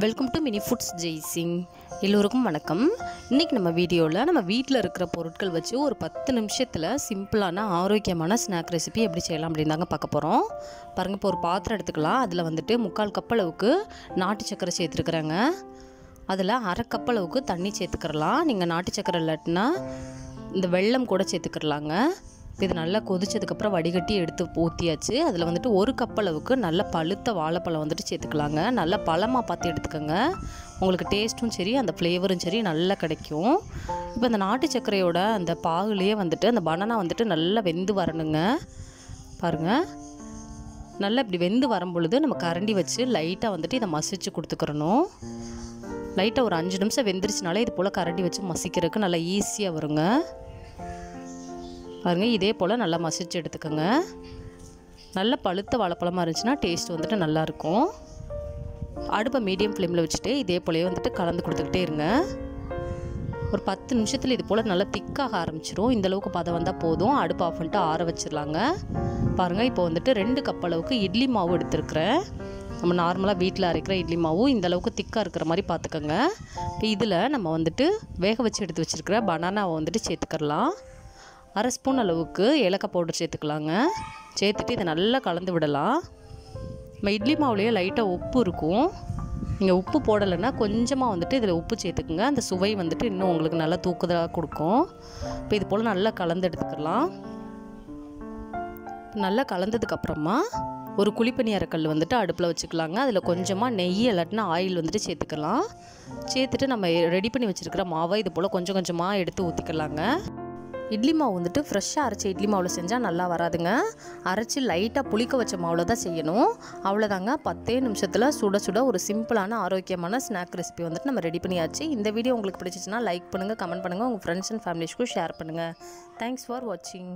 Welcome to mini foods Jaisingh. எல்லோருக்கும் வணக்கம். இன்றைக்கி நம்ம வீடியோவில் நம்ம வீட்டில் இருக்கிற பொருட்கள் வச்சு ஒரு 10 நிமிஷத்தில் சிம்பிளான ஆரோக்கியமான ஸ்நாக் ரெசிபி எப்படி செய்யலாம் அப்படின்னு தாங்க பார்க்க போகிறோம். பாருங்கள், இப்போ ஒரு பாத்திரம் எடுத்துக்கலாம். அதில் வந்துட்டு 3/4 கப் அளவுக்கு நாட்டு சக்கரை சேர்த்துருக்குறேங்க. அதில் 1/2 கப் அளவுக்கு தண்ணி சேர்த்துக்கிறலாம். நீங்கள் நாட்டு சக்கரை இல்லாட்டினா இந்த வெல்லம் கூட சேர்த்துக்கிறலாங்க. இது நல்லா கொதிச்சதுக்கப்புறம் வடிகட்டி எடுத்து ஊற்றியாச்சு. அதில் வந்துட்டு 1 கப் அளவுக்கு நல்ல பழுத்த வாழைப்பழம் வந்துட்டு சேர்த்துக்கலாங்க. நல்லா பழமாக பார்த்து எடுத்துக்கோங்க. உங்களுக்கு டேஸ்ட்டும் சரி அந்த ஃப்ளேவரும் சரி நல்லா கிடைக்கும். இப்போ அந்த நாட்டு சர்க்கரையோட அந்த பாகுலேயே வந்துட்டு அந்த பனானா வந்துட்டு நல்லா வெந்து வரணுங்க. பாருங்கள், நல்லா இப்படி வெந்து வரும் பொழுது நம்ம கரண்டி வச்சு லைட்டாக வந்துட்டு இதை மசிச்சு கொடுத்துக்கிறணும். லைட்டாக ஒரு 5 நிமிஷம் வெந்துருச்சுனாலே இது போல் கரண்டி வச்சு மசிக்கிறதுக்கு நல்லா ஈஸியாக வருங்க. பாருங்கள், இதே போல் நல்லா மசிச்சு எடுத்துக்கோங்க. நல்ல பழுத்த வாழைப்பழமாக இருந்துச்சுன்னா டேஸ்ட் வந்துட்டு நல்லாயிருக்கும். அடுப்பை மீடியம் ஃப்ளேமில் வச்சுட்டு இதே போலவே வந்துட்டு கலந்து கொடுத்துக்கிட்டே இருங்க. ஒரு 10 நிமிஷத்தில் இது போல் நல்லா திக்காக ஆரம்பிச்சிரும். இந்தளவுக்கு பதம் வந்தால் போதும். அடுப்பு ஆஃப் பண்ணிட்டு ஆற வச்சிடலாங்க. பாருங்கள், இப்போ வந்துட்டு 2 கப் அளவுக்கு இட்லி மாவு எடுத்துருக்குறேன். நம்ம நார்மலாக வீட்டில் அரைக்கிற இட்லி மாவு இந்தளவுக்கு திக்காக இருக்கிற மாதிரி பார்த்துக்கோங்க. இப்போ இதில் நம்ம வந்துட்டு வேக வச்சு எடுத்து வச்சுருக்கிற பனானாவை வந்துட்டு சேர்த்துக்கலாம். 1/2 ஸ்பூன் அளவுக்கு ஏலக்காய் பவுடர் சேர்த்துக்கலாங்க. சேர்த்துட்டு இதை நல்லா கலந்து விடலாம். நம்ம இட்லி மாவுலேயே லைட்டாக உப்பு இருக்கும். நீங்கள் உப்பு போடலைன்னா கொஞ்சமாக வந்துட்டு இதில் உப்பு சேர்த்துக்குங்க. அந்த சுவை வந்துட்டு இன்னும் உங்களுக்கு நல்லா தூக்குதலாக கொடுக்கும். இப்போ இது போல் நல்லா கலந்து எடுத்துக்கலாம். நல்லா கலந்ததுக்கப்புறமா ஒரு குழிப்பணியார கல் வந்துட்டு அடுப்பில் வச்சுக்கலாங்க. அதில் கொஞ்சமாக நெய் இல்லாட்டினா ஆயில் வந்துட்டு சேர்த்துக்கலாம். சேர்த்துட்டு நம்ம ரெடி பண்ணி வச்சுருக்கிற மாவை இது போல் கொஞ்சம் கொஞ்சமாக எடுத்து ஊற்றிக்கலாங்க. இட்லி மாவு வந்துட்டு ஃப்ரெஷ்ஷாக அரைச்ச இட்லி மாவில் செஞ்சால் நல்லா வராதுங்க. அரைச்சி லைட்டாக புளிக்க வச்ச மாவில் தான் செய்யணும். அவ்வளோதாங்க, 10 நிமிஷத்தில் சுட சுட ஒரு சிம்பிளான ஆரோக்கியமான ஸ்நாக் ரெசிபி வந்துட்டு நம்ம ரெடி பண்ணியாச்சு. இந்த வீடியோ உங்களுக்கு பிடிச்சிச்சுன்னா லைக் பண்ணுங்கள், கமெண்ட் பண்ணுங்கள், உங்கள் ஃப்ரெண்ட்ஸ் அண்ட் ஃபேமிலிஸ்க்கும் ஷேர் பண்ணுங்கள். தேங்க்ஸ் ஃபார் வாட்சிங்.